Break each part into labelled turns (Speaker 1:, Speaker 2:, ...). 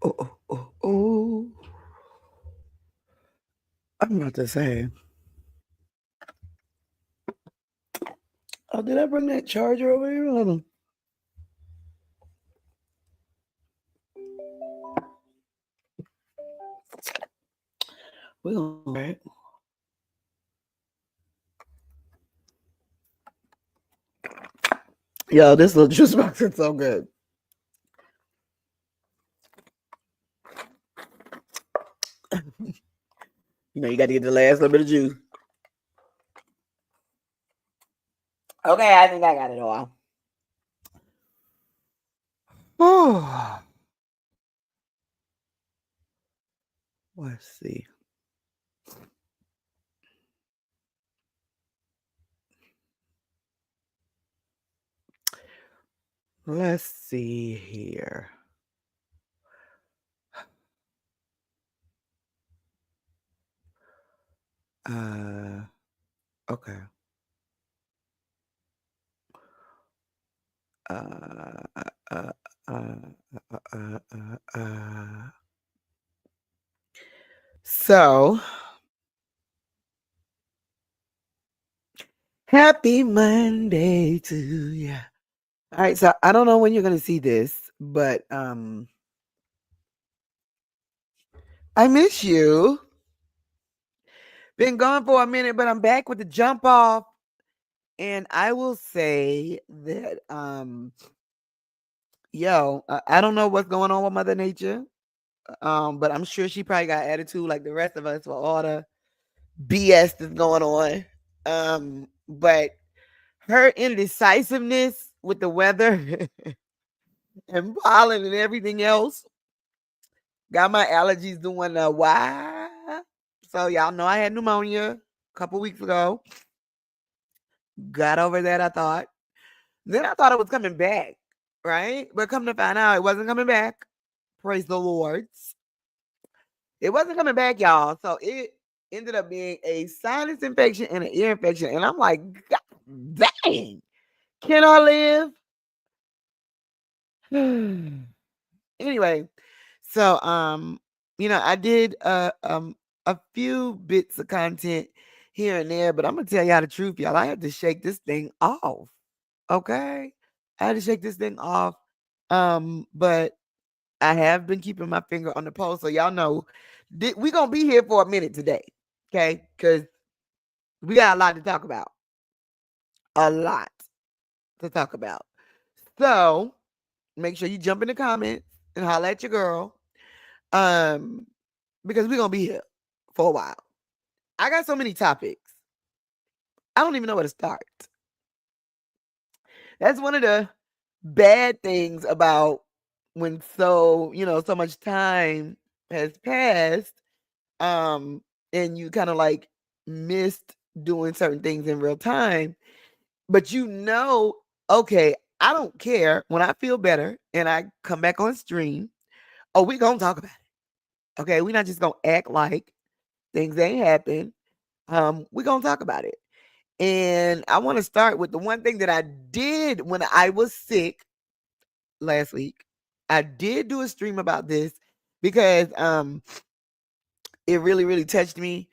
Speaker 1: Oh. I'm about to say. Oh, did I bring that charger over here? Hold on. We're going to right. Yo, this little juice box is so good. You got to get the last little bit of juice. Okay, I think I got it all. Oh. Let's see. Let's see here. Okay. So, happy Monday to you. All right, so I don't know when you're gonna see this, but I miss you. Been gone for a minute, but I'm back with the jump off. And I will say that I don't know what's going on with Mother Nature. But I'm sure she probably got attitude like the rest of us for all the BS that's going on. But her indecisiveness with the weather and pollen and everything else got my allergies doing the why. So y'all know I had pneumonia a couple weeks ago. Got over that, I thought. Then I thought it was coming back, right? But come to find out, it wasn't coming back. Praise the Lord. It wasn't coming back, y'all. So it ended up being a sinus infection and an ear infection. And I'm like, God dang, can I live? Anyway, so I did a few bits of content here and there, but I'm gonna tell y'all the truth, y'all. I had to shake this thing off. Okay. I had to shake this thing off. But I have been keeping my finger on the pulse, so y'all know we gonna be here for a minute today, okay? Because we got a lot to talk about. A lot to talk about. So make sure you jump in the comments and holler at your girl. Because we're gonna be here for a while. I got so many topics. I don't even know where to start. That's one of the bad things about when so much time has passed, and you kind of like missed doing certain things in real time. But okay, I don't care when I feel better and I come back on stream. Oh, we gonna talk about it. Okay, we're not just gonna act like things ain't happened. We're gonna talk about it. And I want to start with the one thing that I did when I was sick last week. I did do a stream about this because it really, really touched me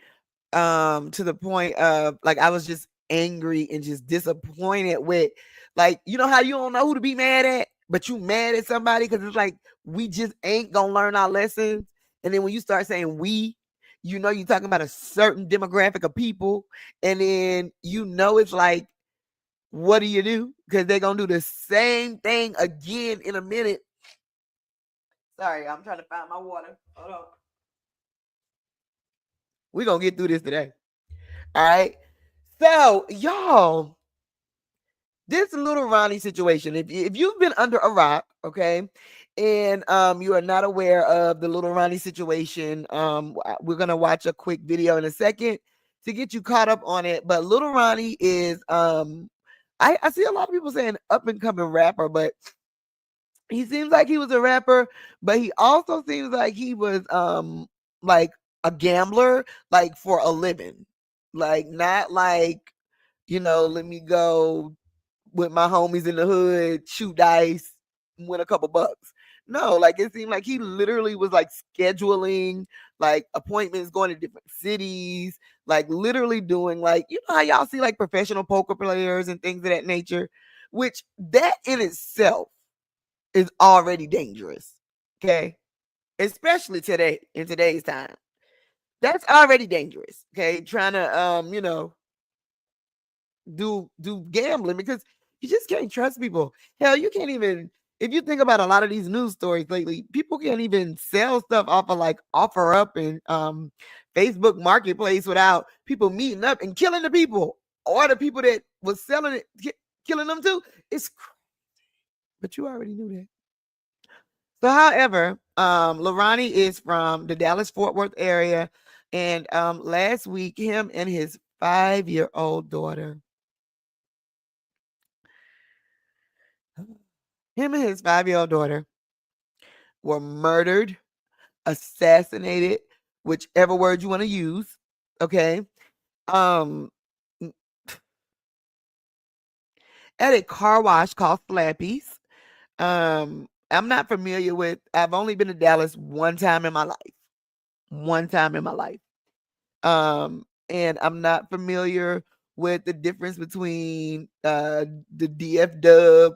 Speaker 1: to the point of like I was just angry and just disappointed with, like, you know how you don't know who to be mad at, but you mad at somebody because it's like we just ain't gonna learn our lessons. And then when you start saying you're talking about a certain demographic of people, and then it's like, what do? Because they're gonna do the same thing again in a minute. Sorry, I'm trying to find my water. Hold on. We're gonna get through this today. All right. So, y'all, this little Ronnie situation, if you've been under a rock, okay, and you are not aware of the little Ronnie situation, we're gonna watch a quick video in a second to get you caught up on it. But little Ronnie is I see a lot of people saying up and coming rapper, but he seems like he was a rapper, but he also seems like he was like a gambler, like for a living. Like not like, let me go with my homies in the hood, shoot dice, win a couple bucks. No, like it seemed like he literally was like scheduling like appointments, going to different cities, like literally doing like, you know how y'all see like professional poker players and things of that nature, which that in itself is already dangerous. Okay. Especially today in today's time. That's already dangerous. Okay. Trying to do gambling because you just can't trust people. Hell, you can't even, if you think about a lot of these news stories lately, people can't even sell stuff off of like offer up and Facebook marketplace without people meeting up and killing the people or the people that was selling it, killing them too. It's but you already knew that. So, however, Lorani is from the Dallas Fort Worth area, and last week, him and his 5-year-old daughter, him and his 5-year-old daughter were murdered, assassinated, whichever word you want to use. Okay, um, at a car wash called Slappy's. I'm not familiar with. I've only been to Dallas one time in my life. One time in my life. And I'm not familiar with the difference between the DF Dub,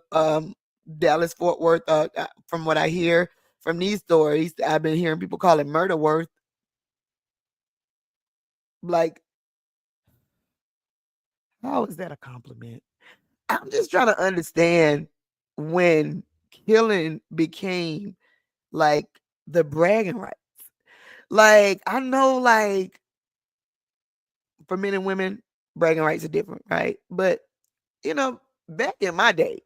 Speaker 1: Dallas Fort Worth. From what I hear from these stories, I've been hearing people call it Murder Worth. Like, how is that a compliment? I'm just trying to understand when killing became like the bragging rights. Like, I know, like, for men and women, bragging rights are different, right? But back in my day,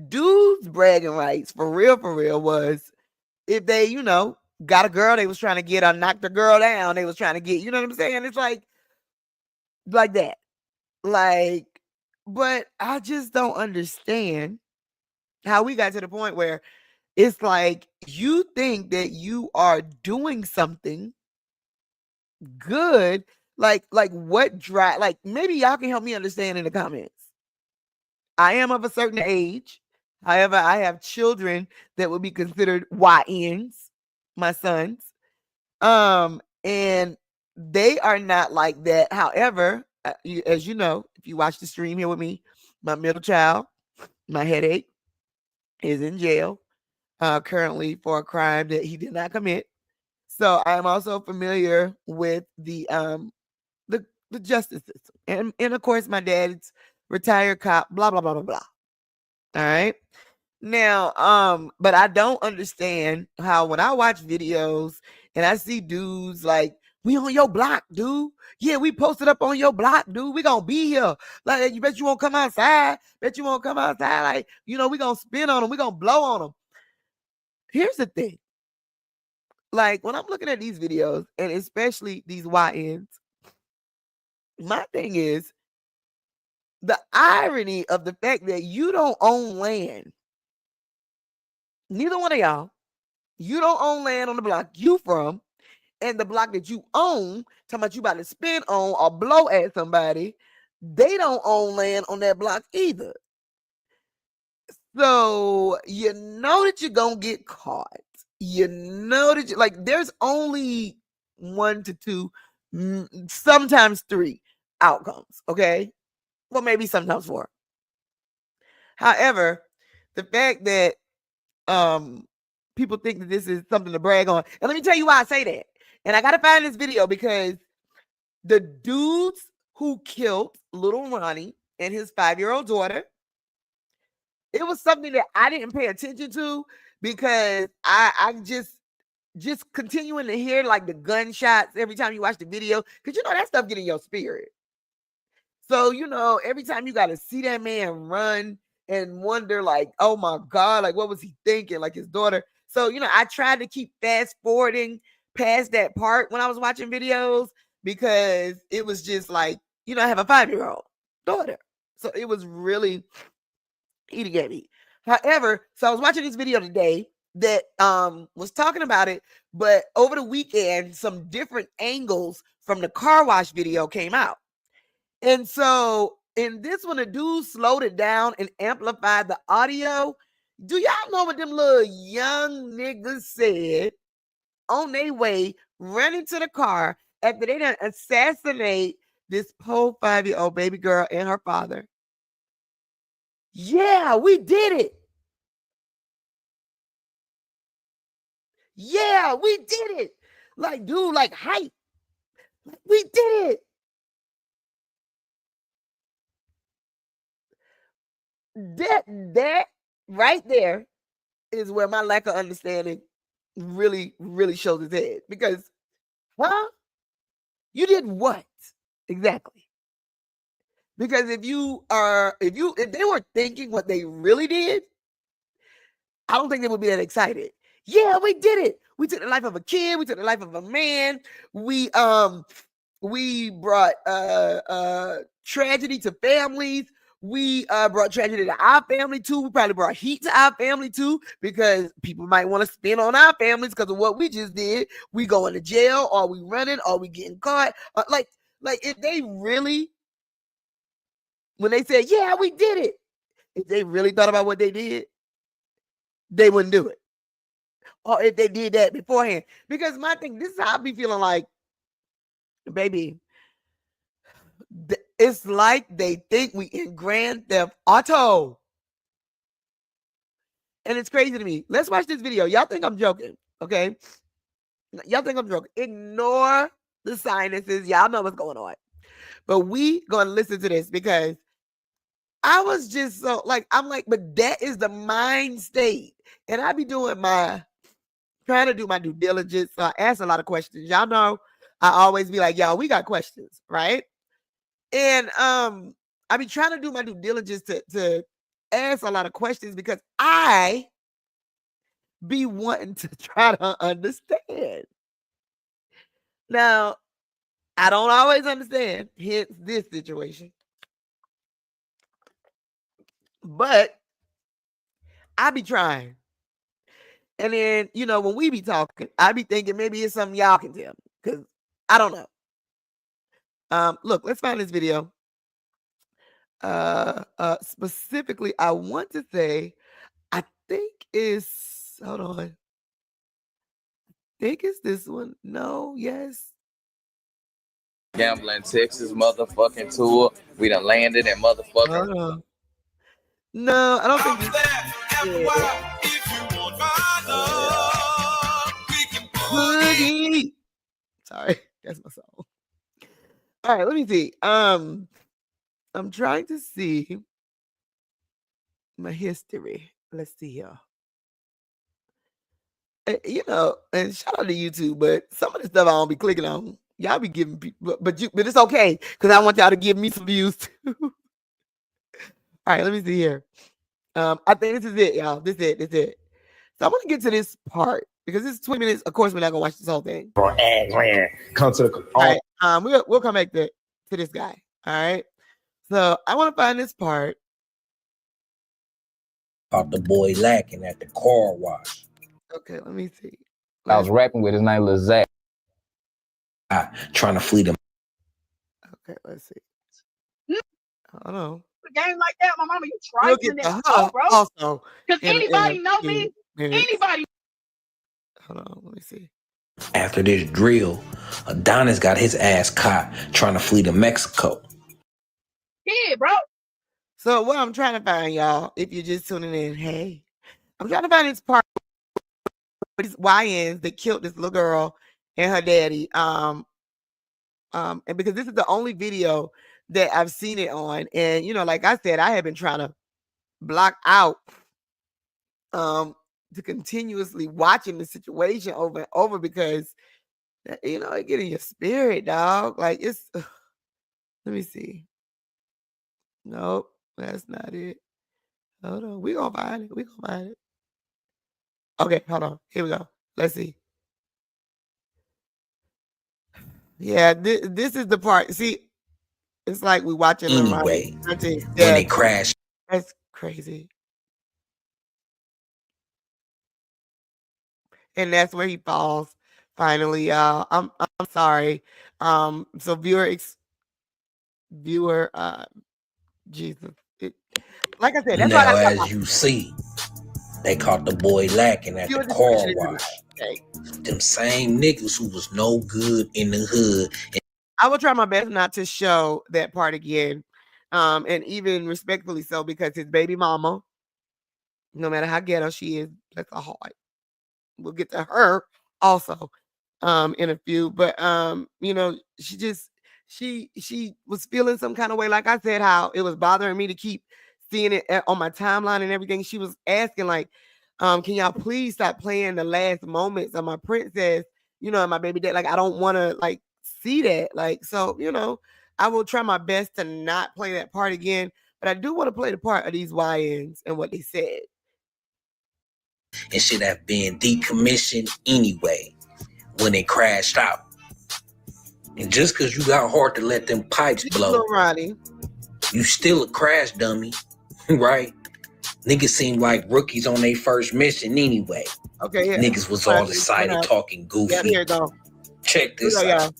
Speaker 1: dudes' bragging rights for real was if they, got a girl they was trying to get or knocked the girl down, they was trying to get, you know what I'm saying? It's like that. Like, but I just don't understand how we got to the point where it's like you think that you are doing something good. Like what drive, like maybe y'all can help me understand in the comments. I am of a certain age. However, I have children that would be considered YNs, my sons. And they are not like that. However, as you know, if you watch the stream here with me, my middle child, my headache, is in jail currently for a crime that he did not commit. So I am also familiar with the justice system. And of course my dad's retired cop, blah blah blah blah blah. All right. Now, but I don't understand how when I watch videos and I see dudes like, we on your block, dude. Yeah, we posted up on your block, dude. We gonna be here. Like, you bet you won't come outside. Bet you won't come outside. Like, we gonna spin on them. We gonna blow on them. Here's the thing. Like, when I'm looking at these videos, and especially these YNs, my thing is the irony of the fact that you don't own land. Neither one of y'all. You don't own land on the block you from, and the block that you own, talking about you about to spin on or blow at somebody, they don't own land on that block either. So you know that you're gonna get caught. You know that there's only 1 to 2, sometimes 3 outcomes. Okay, well maybe sometimes 4. However, the fact that people think that this is something to brag on. And let me tell you why I say that. And I gotta find this video because the dudes who killed little Ronnie and his 5-year-old daughter, it was something that I didn't pay attention to because I just continuing to hear like the gunshots every time you watch the video, because that stuff get in your spirit. So every time you got to see that man run and wonder like, oh my God, like what was he thinking? Like his daughter. So I tried to keep fast forwarding past that part when I was watching videos because it was just like, I have a 5-year-old daughter. So it was really eating at me. However, so I was watching this video today that was talking about it, but over the weekend, some different angles from the car wash video came out. And so in this one, the dude slowed it down and amplified the audio. Do y'all know what them little young niggas said on their way running to the car after they done assassinate this poor 5-year-old baby girl and her father? Yeah, we did it. Yeah, we did it. Like, dude, like hype. Like, we did it. That right there is where my lack of understanding really, really shows its head. Because, huh? You did what? Exactly. Because if they were thinking what they really did, I don't think they would be that excited. Yeah, we did it. We took the life of a kid. We took the life of a man. We brought tragedy to families. We brought tragedy to our family too. We probably brought heat to our family too, because people might want to spin on our families because of what we just did. We going to jail, or we running, or we getting caught. Like if they really, when they said, yeah, we did it, if they really thought about what they did, they wouldn't do it. Or if they did that beforehand. Because my thing, this is how I be feeling like, baby, it's like they think we in Grand Theft Auto. And it's crazy to me. Let's watch this video. Y'all think I'm joking, okay? Y'all think I'm joking. Ignore the sinuses. Y'all know what's going on. But we gonna listen to this, because I was just so like, I'm like, but that is the mind state. And I be trying to do my due diligence. So I ask a lot of questions. Y'all know I always be like, y'all, we got questions, right? And I be trying to do my due diligence to ask a lot of questions, because I be wanting to try to understand. Now, I don't always understand, hence this situation. But I be trying. And then, when we be talking, I be thinking maybe it's something y'all can tell me, because I don't know. Look, let's find this video. Specifically, I want to say, I think it's, hold on. I think it's this one. No, yes.
Speaker 2: Gambling Texas motherfucking tour. We done landed in motherfucking.
Speaker 1: No, I don't think this. Boogie. Sorry, that's my song. All right, let me see. I'm trying to see my history. Let's see here. And shout out to YouTube, but some of the stuff I don't be clicking on. Y'all be giving people, but it's okay, because I want y'all to give me some views too. All right, let me see here. I think this is it, y'all. This is it. So I want to get to this part, because this is 20 minutes. Of course, we're not gonna watch this whole thing.
Speaker 3: Come to the
Speaker 1: all right. We'll come back to this guy. All right. So I want to find this part
Speaker 3: about the boy lacking at the car wash.
Speaker 1: Okay, let me see.
Speaker 2: I was rapping with his name, Lil Zach.
Speaker 3: Trying to flee them.
Speaker 1: Okay, let's see. Hold on.
Speaker 4: A game like that, my mama, you trifling that bro.
Speaker 1: Also,
Speaker 4: because anybody know me. Anybody.
Speaker 1: Hold on, let me see.
Speaker 3: After this drill, Adonis got his ass caught trying to flee to Mexico.
Speaker 4: Yeah, bro.
Speaker 1: So what I'm trying to find, y'all, if you're just tuning in, hey, I'm trying to find this part with these YNs that killed this little girl and her daddy. And because this is the only video that I've seen it on, and like I said, I have been trying to block out to continuously watching the situation over and over, because it get in your spirit, dog. Like, it's let me see. Nope, that's not it. Hold on, we gonna find it. Okay, hold on, here we go. Let's see. Yeah, this is the part. See, it's like we watching
Speaker 3: anyway when they crash.
Speaker 1: That's crazy. And that's where he falls finally, y'all. I'm sorry. So viewer Jesus. Like I said, that's
Speaker 3: now as you see, They caught the boy lacking at the car wash.
Speaker 1: Okay.
Speaker 3: Them same niggas who was no good in the hood.
Speaker 1: I will try my best not to show that part again. And even respectfully so, because his baby mama, no matter how ghetto she is, that's a heart. We'll get to her also in a few. But you know, she was feeling some kind of way. Like I said, how it was bothering me to keep seeing it on my timeline and everything. She was asking, like, can y'all please stop playing the last moments of my princess, you know, and my baby dad? Like, I don't want to like see that. Like, so, you know, I will try my best to not play that part again. But I do want to play the part of these YNs and what they said.
Speaker 3: It should have been decommissioned anyway when it crashed out. And just because you got hard to let them pipes blow,
Speaker 1: Ronnie,
Speaker 3: you still a crash dummy, right? Niggas seem like rookies on their first mission anyway.
Speaker 1: Okay, yeah.
Speaker 3: Niggas was all excited, talking goofy.
Speaker 1: Yeah, here you go.
Speaker 3: Check this out.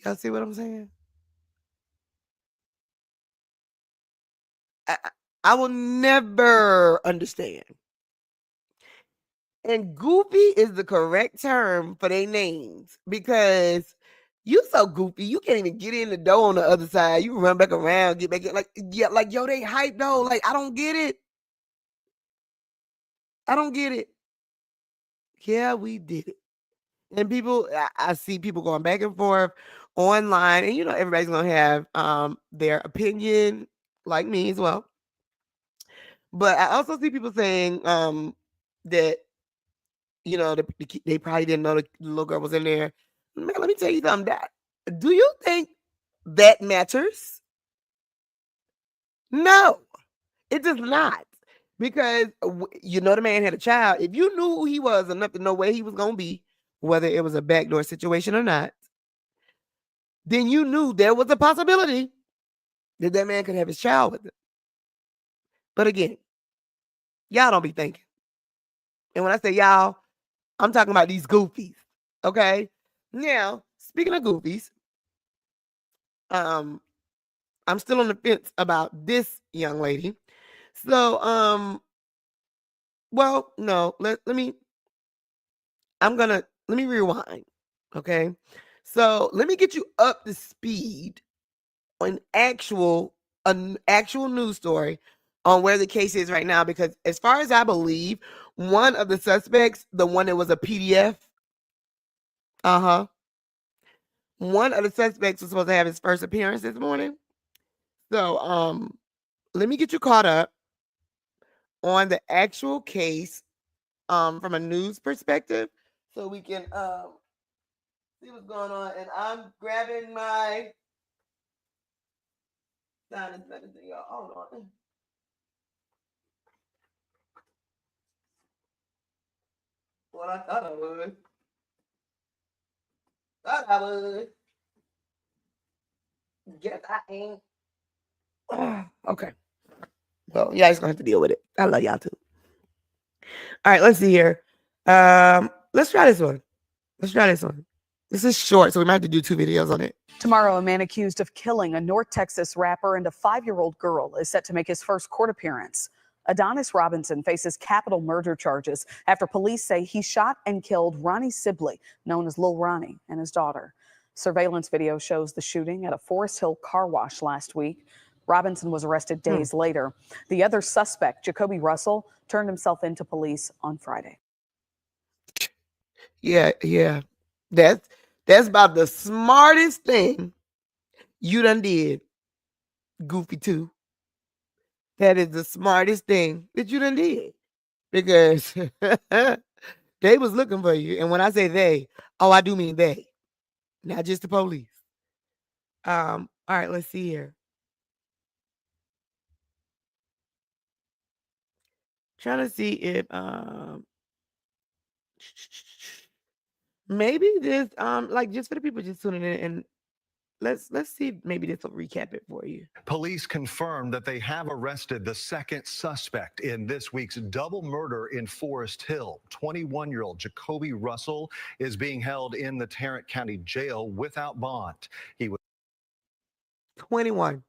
Speaker 1: Y'all see what I'm saying? I will never understand. And goofy is the correct term for their names, because you so goofy, you can't even get in the door on the other side. You run back around, get back in. Like, yeah, like, yo, they hype though. Like, I don't get it. I don't get it. Yeah, we did it. And people, I see people going back and forth online, and you know, everybody's gonna have their opinion, like me as well. But I also see people saying that, you know, they probably didn't know the little girl was in there. Man, let me tell you something. Do you think that matters? No, it does not. Because you know the man had a child. If you knew who he was enough to know where he was going to be, whether it was a backdoor situation or not, then you knew there was a possibility that that man could have his child with him. But again, y'all don't be thinking. And when I say y'all, I'm talking about these goofies. Okay? Now, speaking of goofies, I'm still on the fence about this young lady. So, well, no, let me rewind. Okay. So let me get you up to speed on an actual news story on where the case is right now, because as far as I believe, one of the suspects, the one that was a PDF, one of the suspects was supposed to have his first appearance this morning. So, let me get you caught up on the actual case from a news perspective, so we can see what's going on. And I'm grabbing my sound and everything, y'all. Hold on. Well, I thought I would. Guess I ain't. Okay. Well, you guys gonna have to deal with it. I love y'all too. All right, let's see here. Let's try this one. This is short, so we might have to do 2 videos on it.
Speaker 5: Tomorrow, a man accused of killing a North Texas rapper and a 5-year-old girl is set to make his first court appearance. Adonis Robinson faces capital murder charges after police say he shot and killed Ronnie Sibley, known as Lil Ronnie, and his daughter. Surveillance video shows the shooting at a Forest Hill car wash last week. Robinson was arrested days later. The other suspect, Jacoby Russell, turned himself into police on Friday.
Speaker 1: Yeah. That's about the smartest thing you done did, Goofy 2. That is the smartest thing that you done did, because they was looking for you. And when I say they, I do mean they, not just the police. All right, let's see here. Trying to see if maybe this like just for the people just tuning in, and let's see if maybe this will recap it for you.
Speaker 6: Police confirmed that they have arrested the second suspect in this week's double murder in Forest Hill. 21-year-old Jacoby Russell is being held in the Tarrant County Jail without bond. He was
Speaker 1: 21.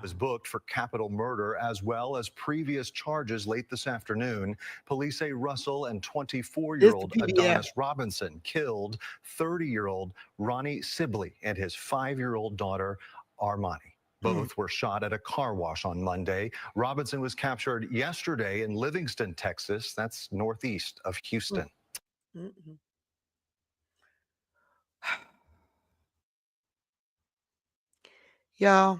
Speaker 6: was booked for capital murder as well as previous charges late this afternoon. Police say Russell and 24-year-old Adonis Robinson killed 30-year-old Ronnie Sibley and his 5-year-old daughter Armani. Both were shot at a car wash on Monday. Robinson was captured yesterday in Livingston, Texas. That's northeast of Houston.
Speaker 1: Y'all,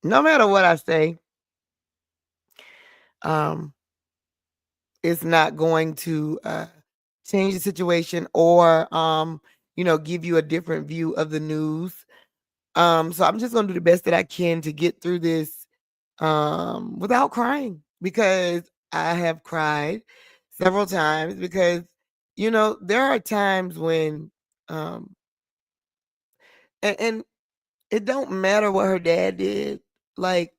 Speaker 1: no matter what I say, it's not going to change the situation or give you a different view of the news. So I'm just gonna do the best that I can to get through this without crying, because I have cried several times, because there are times when and it don't matter what her dad did, like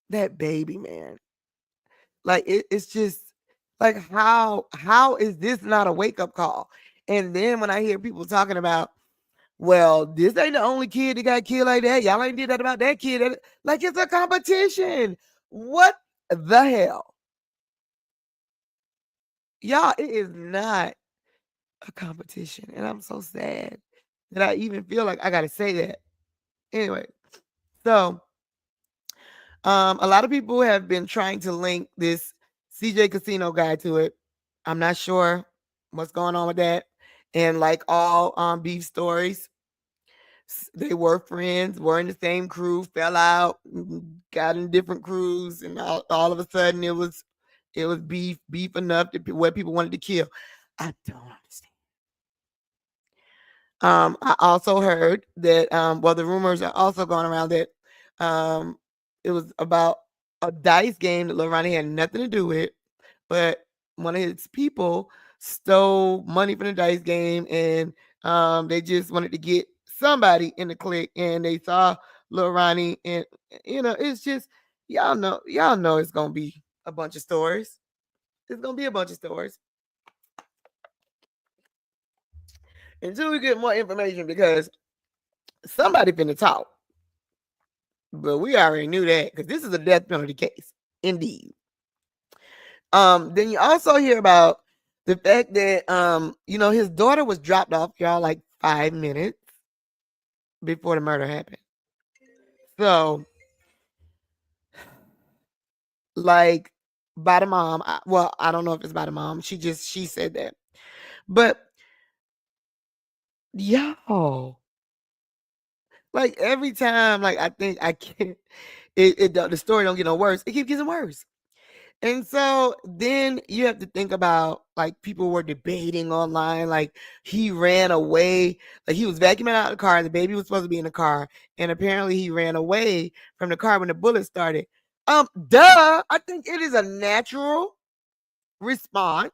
Speaker 1: that baby, man. Like it's just like how is this not a wake-up call? And then when I hear people talking about, well, this ain't the only kid that got killed like that. Y'all ain't did that about that kid. Like it's a competition. What the hell? Y'all, it is not a competition. And I'm so sad that I even feel like I gotta say that. Anyway, so a lot of people have been trying to link this CJ Casino guy to it. I'm not sure what's going on with that. And like all beef stories, they were friends, were in the same crew, fell out, got in different crews, and all of a sudden it was beef enough to where people wanted to kill. I don't understand. I also heard that the rumors are also going around that it was about a dice game that Lil Ronnie had nothing to do with, but one of his people stole money from the dice game, and they just wanted to get somebody in the clique, and they saw Lil Ronnie, and it's just y'all know it's gonna be a bunch of stories. It's gonna be a bunch of stories until we get more information, because somebody finna talk. But we already knew that, because this is a death penalty case, indeed. Then you also hear about the fact that his daughter was dropped off, y'all, like 5 minutes before the murder happened. So, like, by the mom, I don't know if it's by the mom. She said that, but y'all, like every time, like I think I can't. The story don't get no worse. It keeps getting worse. And so then you have to think about, like, people were debating online, like he ran away, like he was vacuuming out the car, the baby was supposed to be in the car, and apparently he ran away from the car when the bullet started. Duh, I think it is a natural response.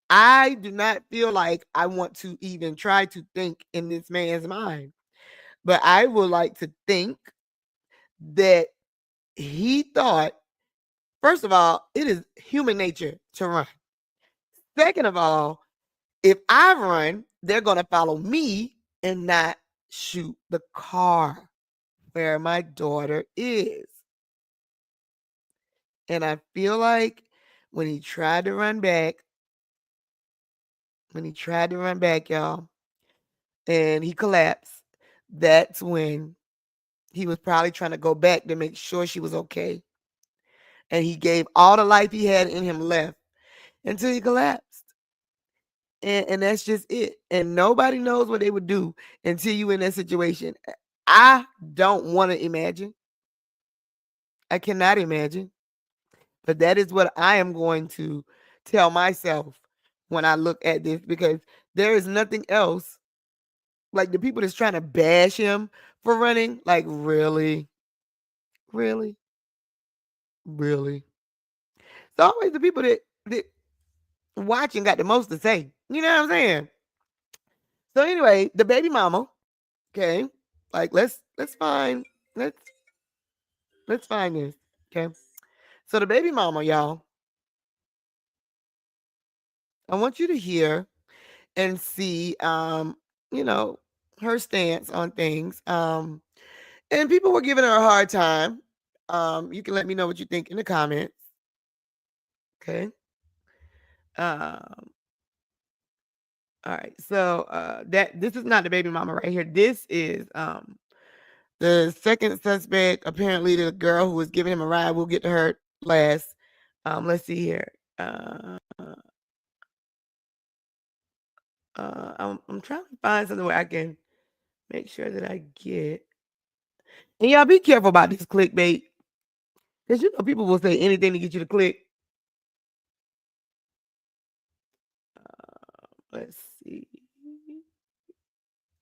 Speaker 1: I do not feel like I want to even try to think in this man's mind, but I would like to think that he thought, first of all, it is human nature to run. Second of all, if I run, they're going to follow me and not shoot the car where my daughter is. And I feel like when he tried to run back, y'all, and he collapsed, that's when he was probably trying to go back to make sure she was okay. And he gave all the life he had in him left until he collapsed. And that's just it. And nobody knows what they would do until you in that situation. I don't want to imagine. I cannot imagine. But that is what I am going to tell myself when I look at this, because there is nothing else like the people that's trying to bash him for running, like really? Really? Really? It's always the people that watching got the most to say. You know what I'm saying? So anyway, the baby mama, okay, like let's find let's find this. Okay. So the baby mama, y'all, I want you to hear and see you know, her stance on things. And people were giving her a hard time. You can let me know what you think in the comments. Okay. Um, all right. So that this is not the baby mama right here. This is the second suspect, apparently the girl who was giving him a ride. We'll get to her last. Let's see here. I'm trying to find something where I can make sure that I get. And y'all be careful about this clickbait. Because you know people will say anything to get you to click. Let's see.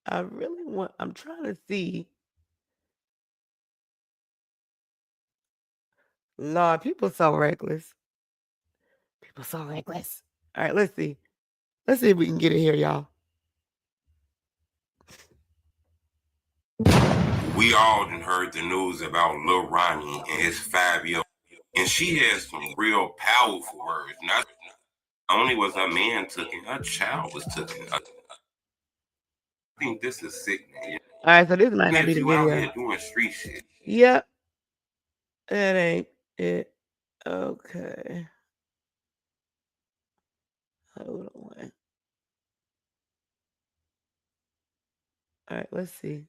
Speaker 1: I'm trying to see. Lord, people so reckless. People so reckless. All right, let's see. Let's see if we can get it here, y'all.
Speaker 7: We all done heard the news about Lil Ronnie and his 5-year-old. And she has some real powerful words. Not only was her man taken, her child was taken. I think this is sickening.
Speaker 1: All right, so this might not be the
Speaker 7: you out
Speaker 1: video.
Speaker 7: here doing street shit.
Speaker 1: Yep. That ain't it. Okay. Hold on. All right, let's see.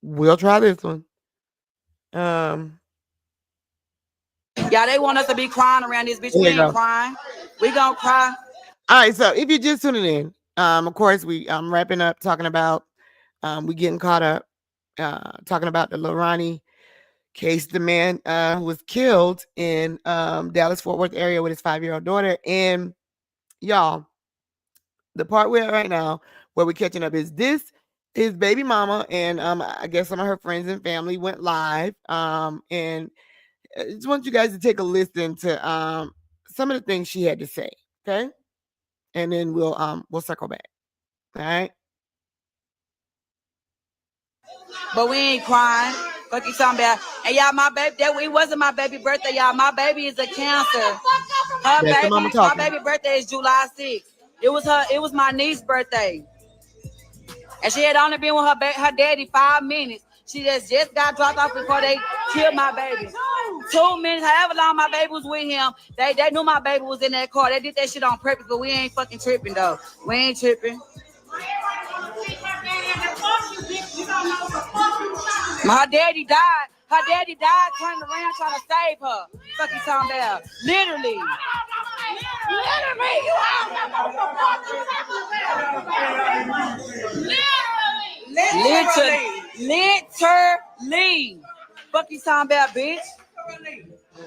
Speaker 1: We'll try this one.
Speaker 8: Yeah, they want us to be crying around this bitch. We ain't crying. We gonna cry.
Speaker 1: All right, so if you're just tuning in, of course I'm wrapping up talking about we getting caught up talking about the Lorani case, the man who was killed in Dallas Fort Worth area with his 5-year-old daughter. And y'all, the part we're at right now where we're catching up is this. His baby mama and I guess some of her friends and family went live. And I just want you guys to take a listen to some of the things she had to say. Okay. And then we'll circle back. All right.
Speaker 8: But we ain't crying. Fuck you talking about? And y'all, my baby, it wasn't my baby birthday, y'all. My baby is a cancer. Her baby, my baby birthday is July 6th. It was my niece's birthday. And she had only been with her daddy 5 minutes. She just got dropped off before they killed my baby. 2 minutes, however long my baby was with him, they knew my baby was in that car. They did that shit on purpose, but we ain't fucking tripping, though. We ain't tripping. My daddy died. Her daddy died turning around trying to save her. Fuck you talking about? Literally. Literally. Fuck you talking about, bitch?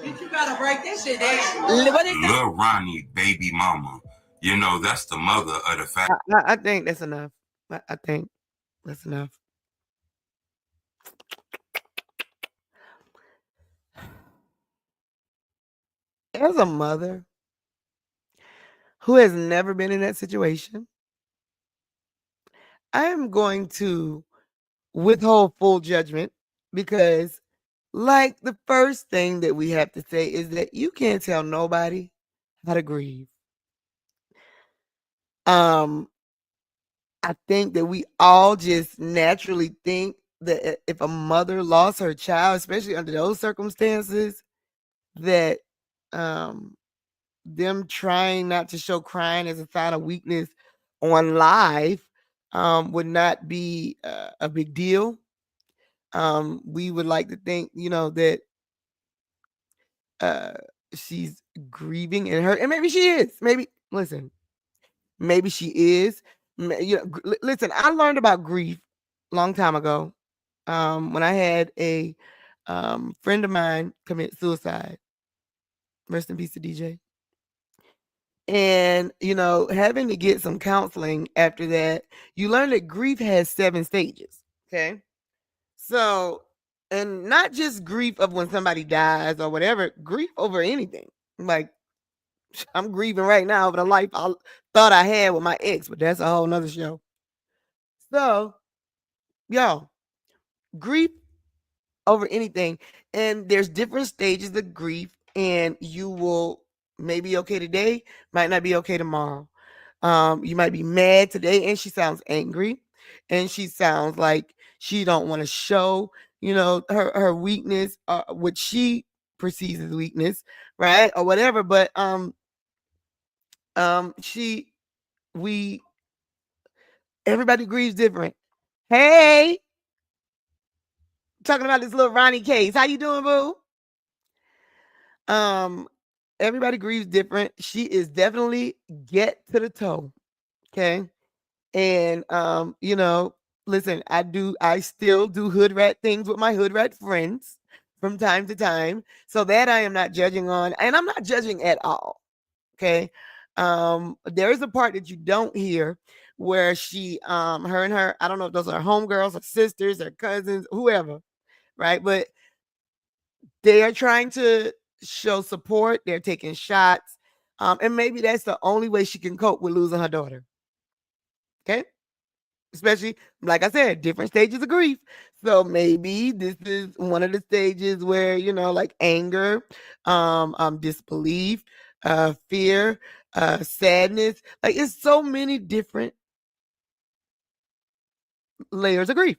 Speaker 8: You gotta break this shit down.
Speaker 7: Lil Ronnie, baby mama. You know, that's the mother of the fact.
Speaker 1: I think that's enough. I think that's enough. As a mother who has never been in that situation, I am going to withhold full judgment because, like, the first thing that we have to say is that you can't tell nobody how to grieve. I think that we all just naturally think that if a mother lost her child, especially under those circumstances, that them trying not to show crying as a sign of weakness on live would not be a big deal. We would like to think, you know, that she's grieving and hurt, and maybe she is. Maybe listen, maybe she is. You know, listen. I learned about grief a long time ago when I had a friend of mine commit suicide. Rest in peace to DJ. And, having to get some counseling after that, you learn that grief has 7 stages. Okay. So, and not just grief of when somebody dies or whatever, grief over anything. Like, I'm grieving right now over the life I thought I had with my ex, but that's a whole nother show. So, y'all, grief over anything. And there's different stages of grief, and you will maybe okay today, might not be okay tomorrow. You might be mad today, and she sounds angry, and she sounds like she don't want to show, her weakness, what she perceives as weakness, right, or whatever. But everybody grieves different. Hey, talking about this little Ronnie case. How you doing, boo? Everybody grieves different. She is definitely get to the toe. Okay. And listen, I still do hood rat things with my hood rat friends from time to time. So that I am not judging on, and I'm not judging at all. Okay. There is a part that you don't hear where she her and her, I don't know if those are homegirls or sisters or cousins, whoever, right? But they are trying to show support. They're taking shots. And maybe that's the only way she can cope with losing her daughter. Okay. Especially, like I said, different stages of grief. So maybe this is one of the stages where, like anger, disbelief, fear, sadness. Like, it's so many different layers of grief.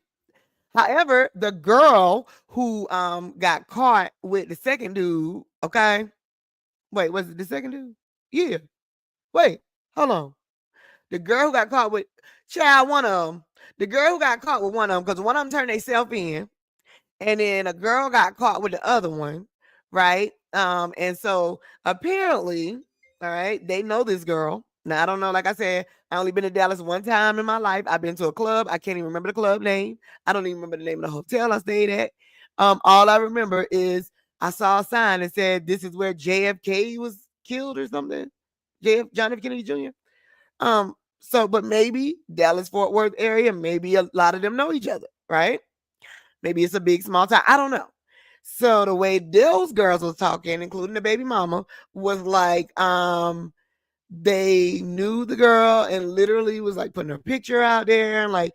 Speaker 1: However, the girl who got caught with the second dude, okay? Wait, was it the second dude? Yeah. Wait, hold on. The girl who got caught with one of them. The girl who got caught with one of them, because one of them turned themselves in, and then a girl got caught with the other one, right? And so apparently, all right, they know this girl. Now, I don't know. Like I said, I only been to Dallas one time in my life. I've been to a club. I can't even remember the club name. I don't even remember the name of the hotel I stayed at. All I remember is I saw a sign that said this is where JFK was killed or something. John F. Kennedy Jr. So, but maybe Dallas Fort Worth area, maybe a lot of them know each other, right? Maybe it's a big small town. I don't know. So the way those girls was talking, including the baby mama, was like they knew the girl and literally was like putting her picture out there and like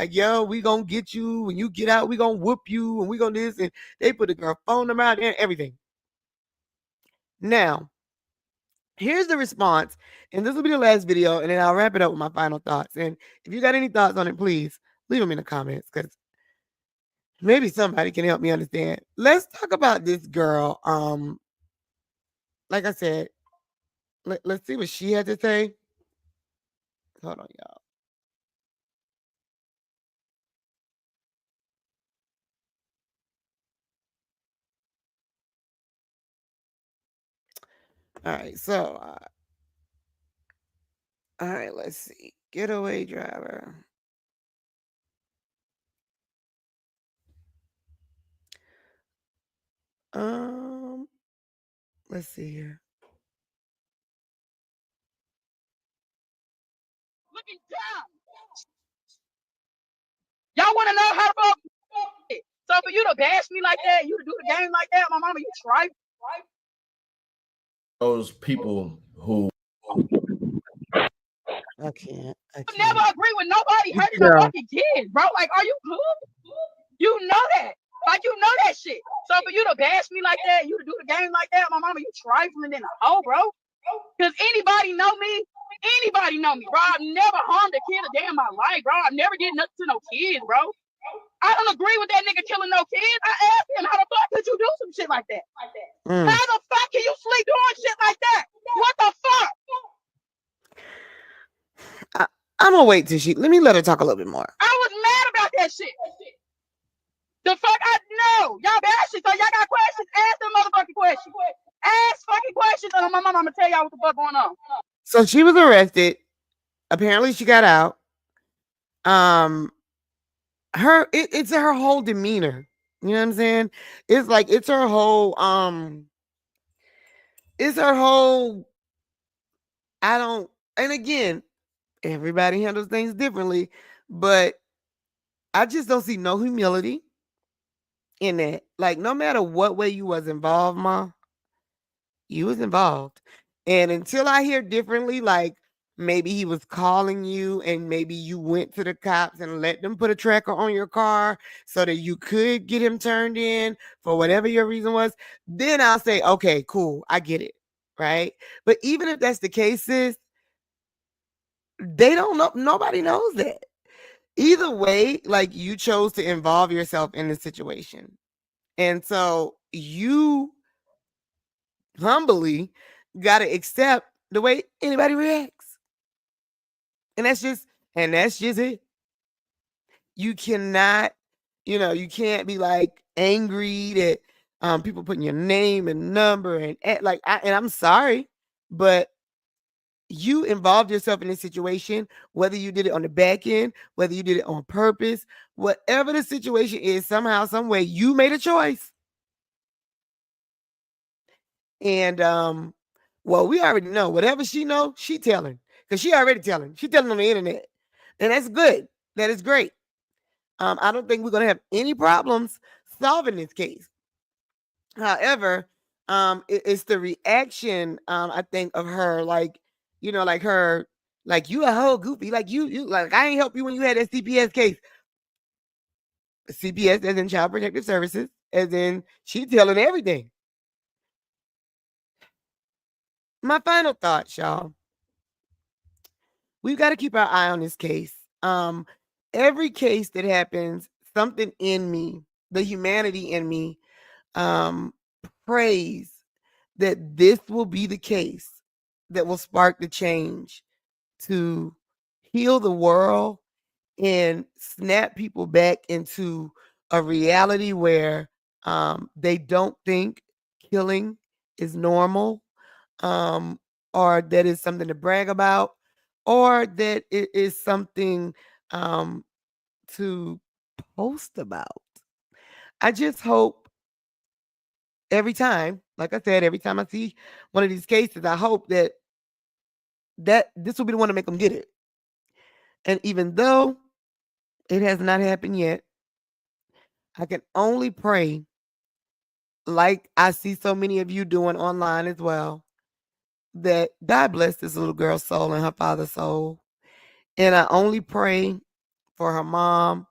Speaker 1: yo, we gonna get you when you get out, we gonna whoop you and we gonna this, and they put the girl phone number out there and everything. Now, here's the response, and this will be the last video, and then I'll wrap it up with my final thoughts. And if you got any thoughts on it, please leave them in the comments, because maybe somebody can help me understand. Let's talk about this girl. Like I said, let's see what she had to say. Hold on, y'all. All right, so all right, let's see. Getaway driver. Let's see here.
Speaker 4: Looking down. Y'all want to know how to fuck? So for you to bash me like that, you to do the game like that, my mama, you tripe.
Speaker 9: Those people who
Speaker 1: I can't.
Speaker 4: Never agree with nobody hurting no fucking kids, bro. Like, are you cool? You know that. Like, you know that shit. So for you to bash me like that, you to do the game like that, my mama, you trifling in a hoe, bro. Because anybody know me? Anybody know me, bro. I've never harmed a kid a day in my life, bro. I've never did nothing to no kids, bro. I don't agree with that nigga killing no kids. I asked him, how the fuck could you do some shit like that? How the fuck can you sleep doing shit like that? What the fuck?
Speaker 1: I'm gonna wait till let me let her talk a little bit more.
Speaker 4: I was mad about that shit. The fuck, I know. Y'all bashing, so y'all got questions? Ask them motherfucking questions. Ask fucking questions, and my mama, I'm gonna tell y'all what the fuck going on.
Speaker 1: So she was arrested. Apparently she got out. It's her whole demeanor. You know what I'm saying? It's like it's her whole I don't, and again, everybody handles things differently, but I just don't see no humility in that. Like, no matter what way you was involved, Ma, you was involved. And until I hear differently, like maybe he was calling you and maybe you went to the cops and let them put a tracker on your car so that you could get him turned in for whatever your reason was, then I'll say, okay, cool, I get it. Right. But even if that's the case, sis, they don't know, nobody knows that. Either way, like you chose to involve yourself in the situation. And so you humbly got to accept the way anybody reacts. And that's just it. You cannot, you can't be like angry that people putting your name and number and I'm sorry, but you involved yourself in this situation, whether you did it on the back end, whether you did it on purpose, whatever the situation is, somehow, some way, you made a choice. And well, we already know whatever she knows, she telling. Because she already telling. She telling on the internet. And that's good. That is great. I don't think we're gonna have any problems solving this case. However, it's the reaction, I think, of her, like, like her, like, you a whole goofy, like you like, I ain't help you when you had that CPS case. CPS as in Child Protective Services, as in she telling everything. My final thoughts, y'all. We've got to keep our eye on this case. Every case that happens, something in me, the humanity in me, prays that this will be the case that will spark the change to heal the world and snap people back into a reality where they don't think killing is normal, or that is something to brag about, or that it is something to post about. I just hope every time, like I said, every time I see one of these cases, I hope that this will be the one to make them get it. And even though it has not happened yet, I can only pray, like I see so many of you doing online as well, that God bless this little girl's soul and her father's soul. And I only pray for her mom,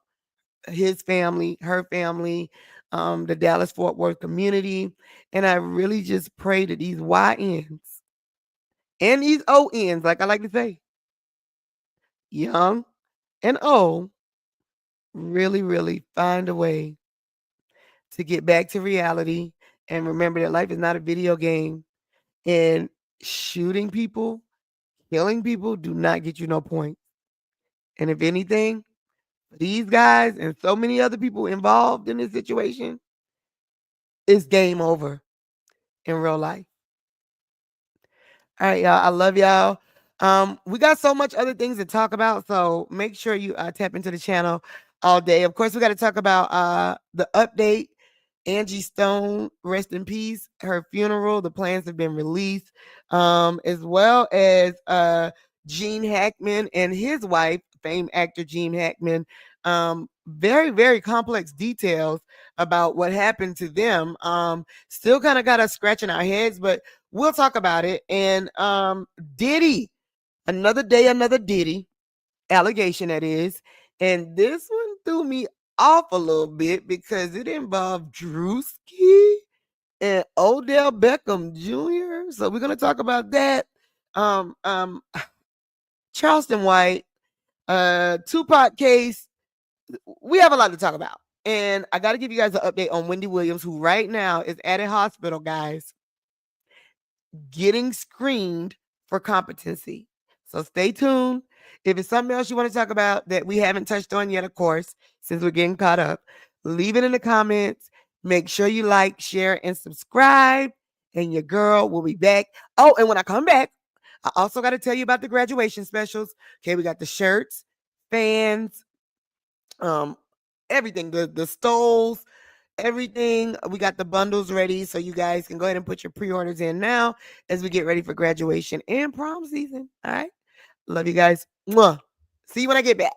Speaker 1: his family, her family, the Dallas Fort Worth community. And I really just pray that these YNs and these ONs, like I like to say, young and old, really, really find a way to get back to reality and remember that life is not a video game, and shooting people, killing people do not get you no points. And if anything, these guys and so many other people involved in this situation, it's game over in real life. All right, y'all. I love y'all. We got so much other things to talk about, so make sure you tap into the channel all day. Of course, we got to talk about the update. Angie Stone, rest in peace. Her funeral, the plans have been released, as well as Gene Hackman and his wife, famed actor Gene Hackman. Very, very complex details about what happened to them. Still kind of got us scratching our heads, but we'll talk about it. And Diddy, another day, another Diddy allegation, that is. And this one threw me off a little bit because it involved Drewski and Odell Beckham Jr. So we're gonna talk about that. Charleston White, Tupac case. We have a lot to talk about. And I got to give you guys an update on Wendy Williams, who right now is at a hospital, guys, getting screened for competency. So stay tuned. If it's something else you want to talk about that we haven't touched on yet, of course, since we're getting caught up, leave it in the comments. Make sure you like, share, and subscribe. And your girl will be back. Oh, and when I come back, I also got to tell you about the graduation specials. Okay, we got the shirts, fans, everything, the stoles, everything. We got the bundles ready, so you guys can go ahead and put your pre-orders in now as we get ready for graduation and prom season. All right. Love you guys. Mwah. See you when I get back.